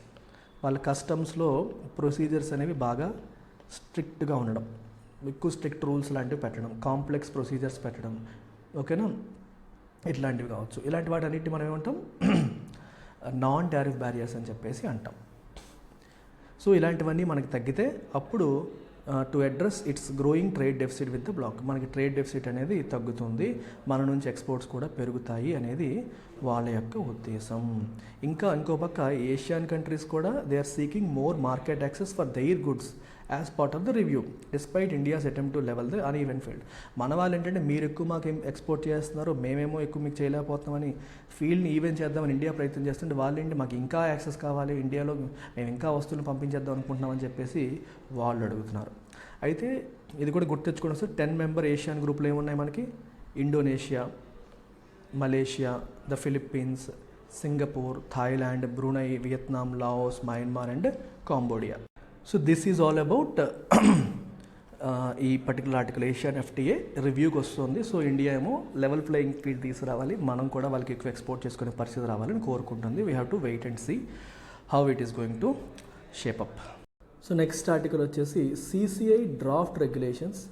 వాళ్ళ కస్టమ్స్లో ప్రొసీజర్స్ అనేవి బాగా స్ట్రిక్ట్గా ఉండడం, ఎక్కువ స్ట్రిక్ట్ రూల్స్ లాంటివి పెట్టడం, కాంప్లెక్స్ ప్రొసీజర్స్ పెట్టడం, ఓకేనా, ఇట్లాంటివి కావచ్చు. ఇలాంటి వాటి అన్నిటి మనం ఏమంటాం? నాన్ టారిఫ్ బ్యారియర్స్ అని చెప్పేసి అంటాం. సో ఇలాంటివన్నీ మనకి తగ్గితే అప్పుడు to address its growing trade deficit with the bloc, మనకి ట్రేడ్ డెఫిసిట్ అనేది తగ్గుతుంది, మన నుంచి ఎక్స్పోర్ట్స్ కూడా పెరుగుతాయి అనేది వాళ్ళ యొక్క ఉద్దేశం. ఇంకో పక్క ఏషియన్ కంట్రీస్ కూడా they are seeking more market access for their goods as part of the review despite India's attempt to level the uneven field. మన వాళ్ళు ఏంటంటే మీరు ఎక్కువ మాకు ఎక్స్పోర్ట్ చేస్తున్నారు, మేమేమో ఎక్కువ మీకు చేయలేకపోతున్నామని ఫీల్డ్ని ఈవెన్ చేద్దామని ఇండియా ప్రయత్నం చేస్తుంటే వాళ్ళు ఏంటి మాకు ఇంకా యాక్సెస్ కావాలి, ఇండియాలో మేము ఇంకా వస్తువులు పంపించేద్దాం అనుకుంటున్నామని చెప్పేసి వాళ్ళు అడుగుతున్నారు. అయితే ఇది కూడా గుర్తెచ్చుకోవడం సార్, 10 మెంబర్ ఏషియన్ గ్రూప్లో ఏమున్నాయి మనకి? Indonesia, Malaysia, the Philippines, Singapore, Thailand, Brunei, Vietnam, Laos, Myanmar and Cambodia. So this is all about ఈ పర్టికులర్ ఆర్టికల్. ఏషియన్ ఎఫ్టీఏ రివ్యూకి వస్తుంది. సో ఇండియా ఏమో లెవెల్ ప్లేయింగ్ ఫీల్డ్ తీసుకురావాలి, మనం కూడా వాళ్ళకి ఎక్కువ ఎక్స్పోర్ట్ చేసుకునే పరిస్థితి రావాలని కోరుకుంటుంది. We have to wait and see how it is going to shape up. So next article వచ్చేసి CCI draft regulations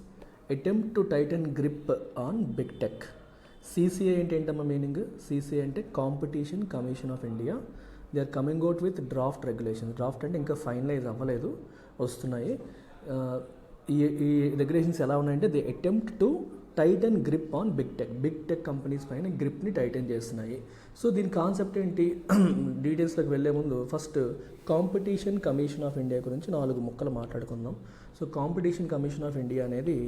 attempt to tighten grip on big tech. CCI అంటే ఏంటమ్మా మీనింగ్? CCI అంటే competition commission of India. They are coming out with draft regulations. Draft అంటే ఇంకా finalise అవ్వలేదు, వస్తున్నాయి. ఈ regulations ఎలా ఉన్నాయంటే they attempt to tighten grip on big tech companies పైన గ్రిప్ని టైటన్ చేస్తున్నాయి. సో దీని కాన్సెప్ట్ ఏంటి? డీటెయిల్స్లోకి వెళ్ళే ముందు first competition commission of India గురించి 4 ముక్కలు మాట్లాడుకుందాం. So competition commission of India అనేది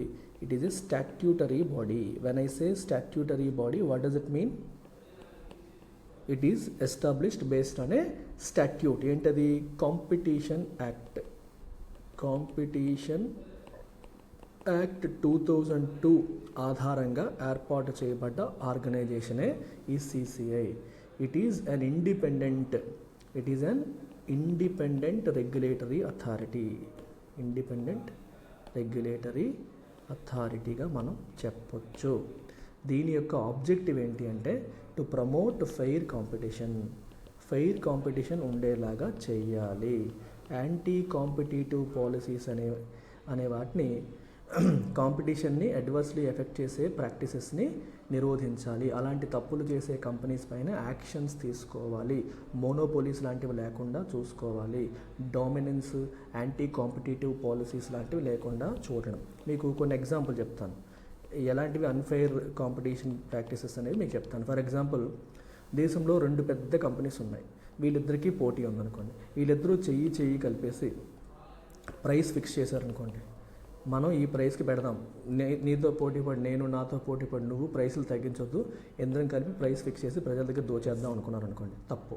it is a statutory body. When I say statutory body, what does it mean? It is established based on a statute. ఏంటది? Competition act. Competition act 2002 ఆధారంగా ఏర్పాటు చేయబడ్డ ఆర్గనైజేషనే ఈ CCI. It is an independent regulatory authority. Independent regulatory అథారిటీగా మనం చెప్పొచ్చు. దీని యొక్క ఆబ్జెక్టివ్ ఏంటి అంటే టు ప్రమోట్ ఫెయిర్ కాంపిటీషన్ ఉండేలాగా చేయాలి. యాంటీ కాంపిటీటివ్ పాలసీస్ అనే వాటిని, కాంపిటీషన్ని అడ్వర్స్లీ ఎఫెక్ట్ చేసే ప్రాక్టీసెస్ని నిరోధించాలి. అలాంటి తప్పులు చేసే కంపెనీస్ పైన యాక్షన్స్ తీసుకోవాలి. మోనోపోలీస్ లాంటివి లేకుండా చూసుకోవాలి. డామినెన్స్, యాంటీ కాంపిటీటివ్ పాలసీస్ లాంటివి లేకుండా చూడడం. మీకు కొన్ని ఎగ్జాంపుల్ చెప్తాను, ఎలాంటివి అన్ఫెయిర్ కాంపిటీషన్ ప్రాక్టీసెస్ అనేవి మీకు చెప్తాను. ఫర్ ఎగ్జాంపుల్, దేశంలో 2 పెద్ద కంపెనీస్ ఉన్నాయి, వీళ్ళిద్దరికీ పోటీ ఉందనుకోండి. వీళ్ళిద్దరూ చెయ్యి కలిపేసి ప్రైస్ ఫిక్స్ చేశారనుకోండి. మనం ఈ ప్రైస్కి పెడదాం, నీతో పోటీపడి నేను, నాతో పోటీపడి నువ్వు, ప్రైసులు తగ్గించొద్దు, ఎందరం కలిపి ప్రైస్ ఫిక్స్ చేసి ప్రజల దగ్గర దోచేద్దాం అనుకున్నారనుకోండి, తప్పు.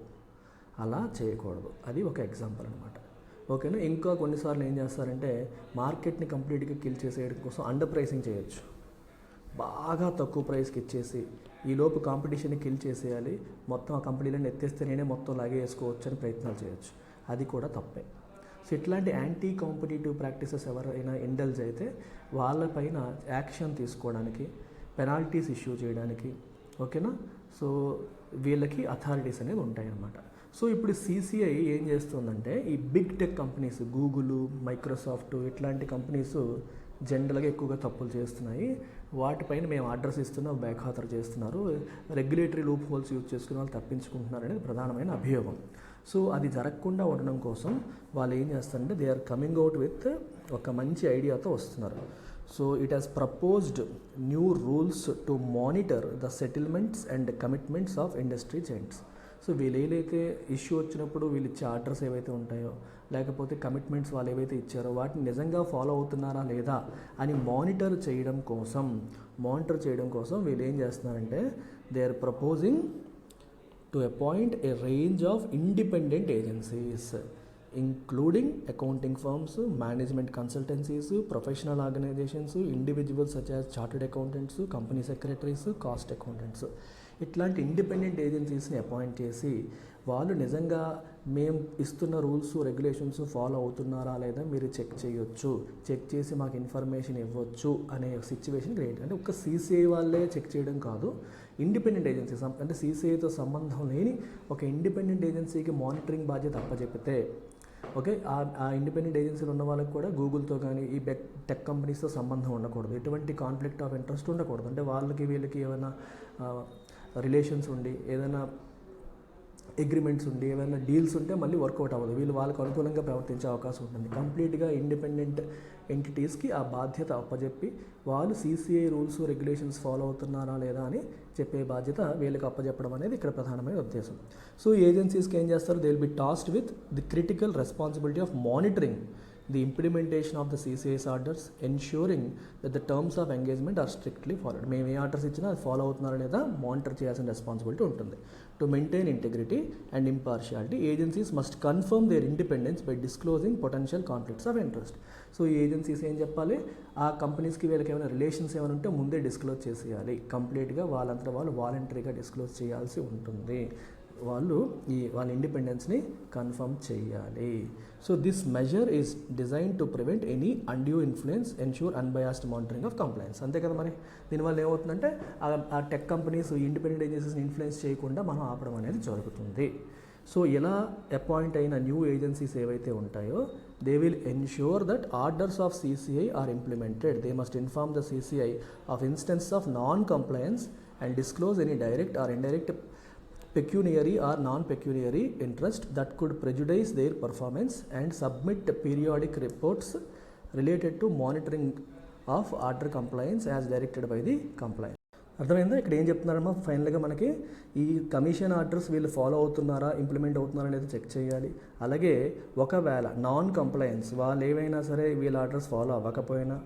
అలా చేయకూడదు. అది ఒక ఎగ్జాంపుల్ అనమాట. ఓకేనా? ఇంకా కొన్నిసార్లు ఏం చేస్తారంటే మార్కెట్ని కంప్లీట్గా కిల్ చేసేయడం కోసం అండర్ ప్రైసింగ్ చేయొచ్చు. బాగా తక్కువ ప్రైస్కి ఇచ్చేసి ఈలోపు కాంపిటీషన్ని కిల్ చేసేయాలి, మొత్తం ఆ కంపెనీలను ఎత్తేస్తే నేనే మొత్తం లాగే వేసుకోవచ్చు అని ప్రయత్నాలు చేయొచ్చు. అది కూడా తప్పే. సో ఇట్లాంటి యాంటీ కాంపిటీటివ్ ప్రాక్టీసెస్ ఎవరైనా ఇండల్జ్ అయితే వాళ్ళపైన యాక్షన్ తీసుకోవడానికి, పెనాల్టీస్ ఇష్యూ చేయడానికి, ఓకేనా, సో వీళ్ళకి అథారిటీస్ అనేది ఉంటాయన్నమాట. సో ఇప్పుడు CCI ఏం చేస్తుందంటే ఈ big tech companies, Google, Microsoft ఇట్లాంటి కంపెనీస్ జనరల్గా ఎక్కువగా తప్పులు చేస్తున్నాయి, వాటిపైన మేము అడ్రస్ ఇస్తున్నాం, బ్యాక్ హాతర్ చేస్తున్నారు, రెగ్యులేటరీ లూప్ హోల్స్ యూజ్ చేసుకుని వాళ్ళు తప్పించుకుంటున్నారు అనేది ప్రధానమైన అభియోగం. సో అది జరగకుండా ఉండడం కోసం వాళ్ళు ఏం చేస్తారంటే they are coming out with ఒక మంచి ఐడియాతో వస్తున్నారు. So it has proposed new rules to monitor the settlements and commitments of industry giants. So వీళ్ళు ఏదైతే ఇష్యూ వచ్చినప్పుడు వీళ్ళు ఇచ్చే ఆర్డర్స్ ఏవైతే ఉంటాయో, లేకపోతే కమిట్మెంట్స్ వాళ్ళు ఏవైతే ఇచ్చారో వాటిని నిజంగా ఫాలో అవుతున్నారా లేదా అని మానిటర్ చేయడం కోసం వీళ్ళు ఏం చేస్తున్నారంటే they are proposing to appoint a range of independent agencies, including accounting firms, management consultancies, professional organizations, individuals such as chartered accountants, company secretaries, cost accountants. ఇట్లాంటి ఇండిపెండెంట్ ఏజెన్సీస్ని అపాయింట్ చేసి వాళ్ళు నిజంగా మేము ఇస్తున్న రూల్స్ రెగ్యులేషన్స్ ఫాలో అవుతున్నారా లేదా మీరు check చేయొచ్చు, చెక్ చేసి మాకు ఇన్ఫర్మేషన్ ఇవ్వచ్చు అనే సిచ్యువేషన్ క్రియేట్. అంటే ఒక్క సీసీఐ వాళ్ళే చెక్ చేయడం కాదు, ఇండిపెండెంట్ ఏజెన్సీస్ అంటే సీసీఐతో సంబంధం లేని ఒక ఇండిపెండెంట్ ఏజెన్సీకి మానిటరింగ్ బాధ్యత అప్పచెప్పితే ఓకే, ఆ ఇండిపెండెంట్ ఏజెన్సీలు ఉన్న వాళ్ళకి కూడా గూగుల్తో కానీ ఈ టెక్ కంపెనీస్తో సంబంధం ఉండకూడదు, ఎటువంటి కాన్ఫ్లిక్ట్ ఆఫ్ ఇంట్రెస్ట్ ఉండకూడదు. అంటే వాళ్ళకి వీళ్ళకి ఏమైనా రిలేషన్స్ ఉండి ఏదైనా అగ్రిమెంట్స్ ఉండి ఏమైనా డీల్స్ ఉంటే మళ్ళీ వర్కౌట్ అవ్వదు, వీళ్ళు వాళ్ళకు అనుకూలంగా ప్రవర్తించే అవకాశం ఉంటుంది. కంప్లీట్గా ఇండిపెండెంట్ ఎంటిటీస్కి ఆ బాధ్యత అప్పచెప్పి వాళ్ళు సీసీఐ రూల్స్ రెగ్యులేషన్స్ ఫాలో అవుతున్నారా లేదా అని చెప్పే బాధ్యత వీళ్ళకి అప్పచెప్పడం అనేది ఇక్కడ ప్రధానమైన ఉద్దేశం. సో ఈ ఏజెన్సీస్కి ఏం చేస్తారు, they will be tasked with the critical responsibility of monitoring the implementation of the CCI's orders, ensuring that the terms of engagement are strictly followed. మేము ఏ ఆర్డర్స్ ఇచ్చినా అది ఫాలో అవుతున్నారా లేదా మానిటర్ చేయాల్సిన రెస్పాన్సిబిలిటీ ఉంటుంది. To maintain integrity and impartiality, agencies must confirm their independence by disclosing potential conflicts of interest. So ఈ agencies ఏం చెప్పాలి, ఆ కంపెనీస్కి వీళ్ళకి ఏమైనా రిలేషన్స్ ఏమైనా ఉంటే ముందే డిస్క్లోజ్ చేసేయాలి, కంప్లీట్గా వాళ్ళంతా వాళ్ళు వాలంటరీగా డిస్క్లోజ్ చేయాల్సి ఉంటుంది, వాళ్ళ ఇండిపెండెన్స్ని కన్ఫర్మ్ చేయాలి. So this measure is design to prevent any undue influence, ensure unbiased monitoring of compliance. అంతే కదా మరి. దీనివల్ల ఏమవుతుందంటే ఆ టెక్ కంపెనీస్ ఇండిపెండెంట్ ఏజెన్సీస్ని ఇన్ఫ్లుయెన్స్ చేయకుండా మనం ఆపడం అనేది జరుగుతుంది. సో ఇలా అపాయింట్ అయిన న్యూ ఏజెన్సీస్ ఏవైతే ఉంటాయో they will ensure that orders of CCI are implemented. They must inform the CCI of instance of non compliance and disclose any direct or indirect pecuniary or non-pecuniary interest that could prejudice their performance and submit periodic reports related to monitoring of order compliance as directed by the compliance. అర్థమైందా? ఇక్కడ ఏం చెప్తున్నారమ్మా, ఫైనల్గా మనకి ఈ commission orders వీళ్ళు follow అవుతున్నారా implement అవుతున్నారా అనేది చెక్ చేయాలి. అలాగే ఒకవేళ నాన్ కంప్లయన్స్ వాళ్ళు ఏవైనా సరే వీళ్ళ ఆర్డర్స్ ఫాలో అవ్వకపోయినా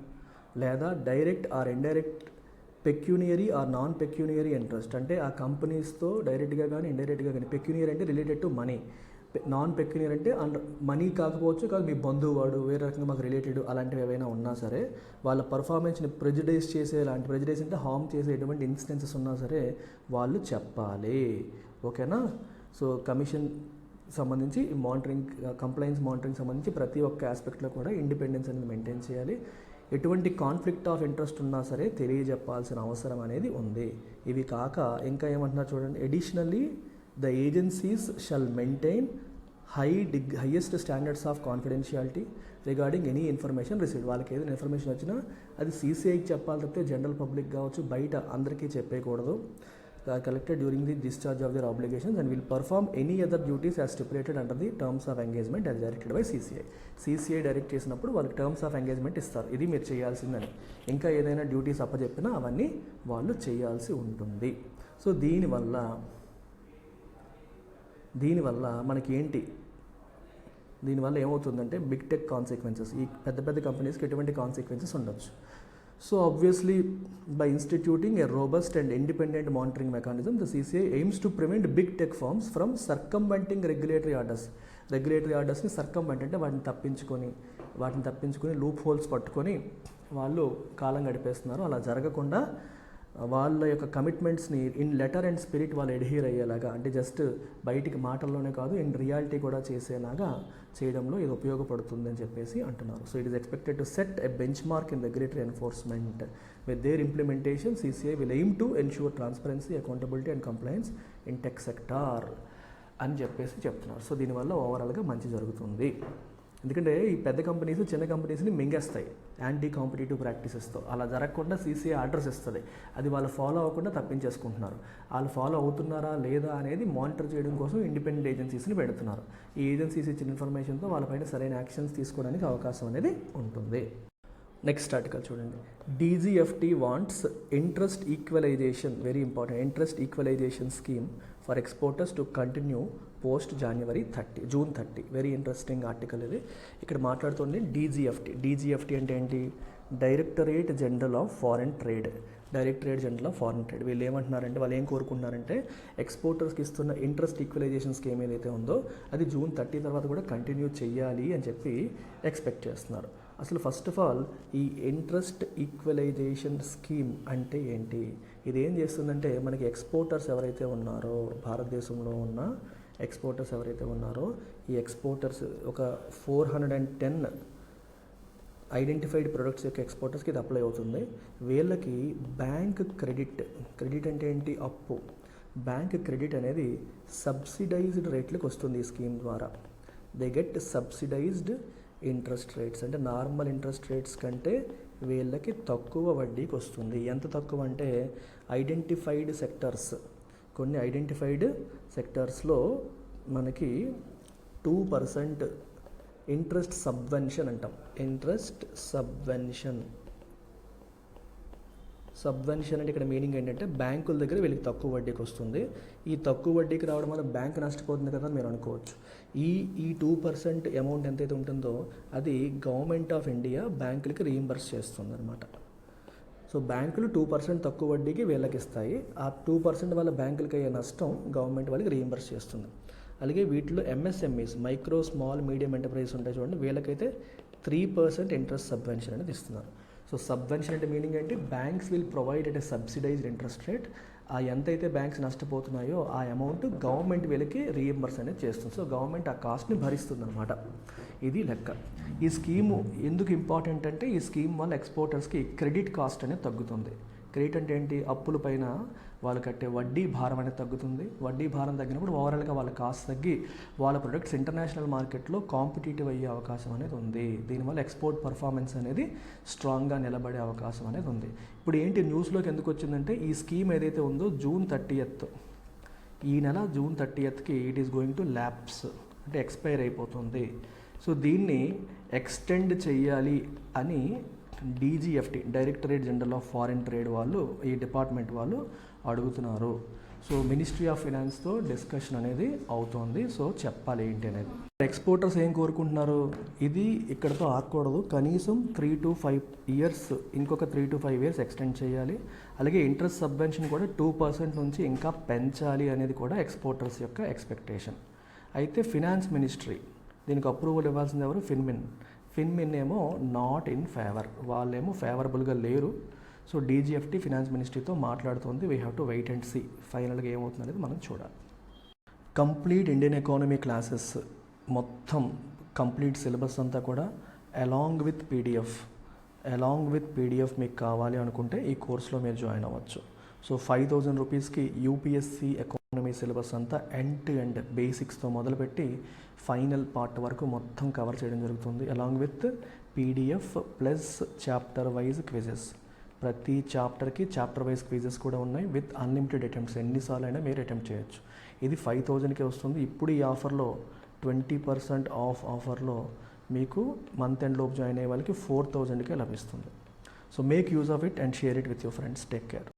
లేదా direct or indirect pecuniary or non pecuniary interest అంటే ఆ కంపెనీస్తో డైరెక్ట్గా కానీ ఇండైరెక్ట్గా కానీ, పెక్యూనియరీ అంటే related to money, non pecuniary అంటే మనీ కాకపోవచ్చు కాదు మీ బంధువు వాడు వేరే రకంగా మాకు రిలేటెడ్ అలాంటివి ఏవైనా ఉన్నా సరే వాళ్ళ పర్ఫార్మెన్స్ని ప్రెజుడైజ్ చేసే లాంటి ప్రెజుడైజ్ అంటే హార్మ్ చేసే ఎటువంటి ఇన్స్టెన్సెస్ ఉన్నా సరే వాళ్ళు చెప్పాలి. ఓకేనా? సో కమిషన్ సంబంధించి మానిటరింగ్ కంప్లైన్స్ మానిటరింగ్ సంబంధించి ప్రతి ఒక్క ఆస్పెక్ట్లో కూడా ఇండిపెండెన్స్ అనేది మెయింటైన్ చేయాలి. ఎటువంటి కాన్ఫ్లిక్ట్ ఆఫ్ ఇంట్రెస్ట్ ఉన్నా సరే తెలియజెప్పాల్సిన అవసరం అనేది ఉంది. ఇవి కాక ఇంకా ఏమంటున్నారు చూడండి, additionally the agencies shall maintain highest standards of confidentiality regarding any information received. వాళ్ళకి ఏదైనా ఇన్ఫర్మేషన్ వచ్చినా అది CCIకి చెప్పాలి తప్పితే జనరల్ పబ్లిక్ కావచ్చు బయట అందరికీ చెప్పేయకూడదు. collected during the discharge of their obligations and will perform any other duties as stipulated under the terms of engagement as directed by CCI. CCI direct చేసినప్పుడు వాళ్ళకి టర్మ్స్ ఆఫ్ ఎంగేజ్మెంట్ ఇస్తారు, ఇది మీరు చేయాల్సిందని. ఇంకా ఏదైనా డ్యూటీస్ అప్పచెప్పినా అవన్నీ వాళ్ళు చేయాల్సి ఉంటుంది. సో దీనివల్ల మనకి ఏంటి, దీనివల్ల ఏమవుతుందంటే బిగ్ టెక్ కాన్సిక్వెన్సెస్, ఈ పెద్ద పెద్ద కంపెనీస్కి ఎటువంటి కాన్సిక్వెన్సెస్ ఉండొచ్చు. So obviously by instituting a robust and independent monitoring mechanism, the CCI aims to prevent big tech firms from circumventing regulatory orders. Regulatory ఆర్డర్స్ని సర్కంవెంట్ అంటే వాటిని తప్పించుకొని లూప్ హోల్స్ పట్టుకొని వాళ్ళు కాలం గడిపేస్తున్నారు. అలా జరగకుండా వాళ్ళ యొక్క కమిట్మెంట్స్ని ఇన్ లెటర్ అండ్ స్పిరిట్ వాళ్ళు ఎడ్హీర్ అయ్యేలాగా, అంటే జస్ట్ బయటికి మాటల్లోనే కాదు ఇన్ రియాలిటీ కూడా చేసేలాగా చేయడంలో ఇది ఉపయోగపడుతుంది అని చెప్పేసి అంటున్నారు. So it is expected to set a bench mark in regulatory enforcement. With their implementation CCI will aim to ensure transparency, accountability and compliance in tech sector అని చెప్పేసి చెప్తున్నారు. సో దీనివల్ల ఓవరాల్గా మంచి జరుగుతుంది. ఎందుకంటే ఈ పెద్ద కంపెనీస్ చిన్న కంపెనీస్ని మింగేస్తాయి యాంటీ కాంపిటేటివ్ ప్రాక్టీసెస్తో. అలా జరగకుండా CCI ఆర్డర్స్ ఇస్తుంది, అది వాళ్ళు ఫాలో అవ్వకుండా తప్పించేసుకుంటున్నారు. వాళ్ళు ఫాలో అవుతున్నారా లేదా అనేది మానిటర్ చేయడం కోసం ఇండిపెండెంట్ ఏజెన్సీస్ని పెడుతున్నారు. ఈ ఏజెన్సీస్ ఇచ్చిన ఇన్ఫర్మేషన్తో వాళ్ళపైన సరైన యాక్షన్స్ తీసుకోవడానికి అవకాశం అనేది ఉంటుంది. నెక్స్ట్ ఆర్టికల్ చూడండి, DGFT wants interest equalisation, very important, interest equalisation scheme for exporters to continue post June 30. Very interesting article ఇది. ఇక్కడ మాట్లాడుతుంది DGFT అంటే ఏంటి, directorate general of foreign trade. Directorate general of foreign trade వీళ్ళు ఏమంటున్నారంటే, వాళ్ళు ఏం కోరుకుంటున్నారంటే ఎక్స్పోర్టర్స్కి ఇస్తున్న ఇంట్రెస్ట్ ఈక్వలైజేషన్ స్కీమ్ ఏదైతే ఉందో అది June 30 తర్వాత కూడా కంటిన్యూ చేయాలి అని చెప్పి ఎక్స్పెక్ట్ చేస్తున్నారు. అసలు ఫస్ట్ ఆఫ్ ఆల్ ఈ ఇంట్రెస్ట్ ఈక్వలైజేషన్ స్కీమ్ అంటే ఏంటి? ఇది ఏం చేస్తుందంటే మనకి ఎక్స్పోర్టర్స్ ఎవరైతే ఉన్నారో, భారతదేశంలో ఉన్న ఎక్స్పోర్టర్స్ ఎవరైతే ఉన్నారో ఈ ఎక్స్పోర్టర్స్ ఒక 410 ఐడెంటిఫైడ్ ప్రొడక్ట్స్ యొక్క ఎక్స్పోర్టర్స్కి ఇది అప్లై అవుతుంది. వీళ్ళకి బ్యాంక్ క్రెడిట్ అంటే ఏంటి? అప్పు. బ్యాంక్ క్రెడిట్ అనేది సబ్సిడైజ్డ్ రేట్లకు వస్తుంది ఈ స్కీమ్ ద్వారా. They get subsidised interest rates, అంటే నార్మల్ ఇంట్రెస్ట్ రేట్స్ కంటే వీళ్ళకి తక్కువ వడ్డీకి వస్తుంది. ఎంత తక్కువ అంటే ఐడెంటిఫైడ్ సెక్టర్స్, కొన్ని ఐడెంటిఫైడ్ సెక్టర్స్లో మనకి 2% ఇంట్రెస్ట్ సబ్వెన్షన్ అంటాం. ఇంట్రెస్ట్ సబ్వెన్షన్ అంటే ఇక్కడ మీనింగ్ ఏంటంటే బ్యాంకుల దగ్గర వీళ్ళకి తక్కువ వడ్డీకి వస్తుంది. ఈ తక్కువ వడ్డీకి రావడం వల్ల బ్యాంక్ నష్టపోతుంది కదా అని మీరు అనుకోవచ్చు. ఈ 2% అమౌంట్ ఎంతైతే ఉంటుందో అది గవర్నమెంట్ ఆఫ్ ఇండియా బ్యాంకులకి రీయింబర్స్ చేస్తుంది అనమాట. సో బ్యాంకులు 2% తక్కువ వడ్డీకి వీళ్ళకి ఇస్తాయి. ఆ 2% వల్ల బ్యాంకులకి అయ్యే నష్టం గవర్నమెంట్ వాళ్ళకి రీయింబర్స్ చేస్తుంది. అలాగే వీటిలో MSMEs, micro small medium enterprises ఉంటాయి చూడండి, వీళ్ళకైతే 3% ఇంట్రెస్ట్ సబ్వెన్షన్ అనేది ఇస్తున్నారు. సో సబ్వెన్షన్ అంటే మీనింగ్ ఏంటి? Banks will provide at a subsidised interest rate. ఆ ఎంతైతే బ్యాంక్స్ నష్టపోతున్నాయో ఆ అమౌంట్ గవర్నమెంట్ వీళ్ళకి రీఎంబర్స్ అనేది చేస్తుంది. సో గవర్నమెంట్ ఆ కాస్ట్ని భరిస్తుంది అనమాట. ఇది లెక్క. ఈ స్కీము ఎందుకు ఇంపార్టెంట్ అంటే ఈ స్కీమ్ వల్ల ఎక్స్పోర్టర్స్కి క్రెడిట్ కాస్ట్ అనేది తగ్గుతుంది. క్రెడిట్ అంటే ఏంటి? అప్పుల పైన వాళ్ళు కట్టే వడ్డీ భారం అనేది తగ్గుతుంది. వడ్డీ భారం తగ్గినప్పుడు ఓవరాల్గా వాళ్ళ కాస్ట్ తగ్గి వాళ్ళ ప్రొడక్ట్స్ ఇంటర్నేషనల్ మార్కెట్లో కాంపిటేటివ్ అయ్యే అవకాశం అనేది ఉంది. దీనివల్ల ఎక్స్పోర్ట్ పర్ఫార్మెన్స్ అనేది స్ట్రాంగ్గా నిలబడే అవకాశం అనేది ఉంది. ఇప్పుడు ఏంటి న్యూస్లోకి ఎందుకు వచ్చిందంటే ఈ స్కీమ్ ఏదైతే ఉందో June 30th, ఈ నెల June 30కి it is going to lapse, అంటే ఎక్స్పైర్ అయిపోతుంది. సో దీన్ని ఎక్స్టెండ్ చేయాలి అని DGFT, directorate general of foreign trade వాళ్ళు, ఈ డిపార్ట్మెంట్ వాళ్ళు అడుగుతున్నారు. సో మినిస్ట్రీ ఆఫ్ ఫైనాన్స్తో డిస్కషన్ అనేది అవుతోంది. సో చెప్పాలి ఏంటి అనేది. ఎక్స్పోర్టర్స్ ఏం కోరుకుంటున్నారు? ఇది ఇక్కడతో ఆగకూడదు, కనీసం 3 to 5 years, ఇంకొక 3 to 5 years ఎక్స్టెండ్ చేయాలి. అలాగే ఇంట్రెస్ట్ సబ్వెన్షన్ కూడా 2% నుంచి ఇంకా పెంచాలి అనేది కూడా ఎక్స్పోర్టర్స్ యొక్క ఎక్స్పెక్టేషన్. అయితే ఫినాన్స్ మినిస్ట్రీ దీనికి అప్రూవల్ ఇవ్వాల్సింది ఎవరు? ఫిన్మిన్ ఏమో నాట్ ఇన్ ఫేవర్, వాళ్ళేమో ఫేవరబుల్గా లేరు. సో DGFT ఫినాన్స్ మినిస్ట్రీతో మాట్లాడుతుంది. We have to wait and see ఫైనల్గా ఏమవుతుంది అనేది మనం చూడాలి. కంప్లీట్ ఇండియన్ ఎకానమీ క్లాసెస్ మొత్తం కంప్లీట్ సిలబస్ అంతా కూడా అలాంగ్ విత్ పీడిఎఫ్ మీకు కావాలి అనుకుంటే ఈ కోర్సులో మీరు జాయిన్ అవ్వచ్చు. సో 5,000 రూపీస్కి UPSC ఎకానమీ సిలబస్ అంతా ఎండ్ టు ఎండ్ బేసిక్స్తో మొదలుపెట్టి ఫైనల్ పార్ట్ వరకు మొత్తం కవర్ చేయడం జరుగుతుంది. Along with PDF plus chapter wise quizzes. ప్రతి చాప్టర్కి చాప్టర్ వైజ్ క్విజెస్ కూడా ఉన్నాయి విత్ అన్లిమిటెడ్ అటెంప్ట్స్. ఎన్నిసార్లు అయినా మీరు అటెంప్ట్ చేయొచ్చు. ఇది 5,000కే వస్తుంది. ఇప్పుడు ఈ ఆఫర్లో 20% ఆఫర్లో మీకు మంత్ ఎండ్ లోపు జాయిన్ అయ్యే వాళ్ళకి 4,000కే లభిస్తుంది. So make use of it and share it with your friends. Take care.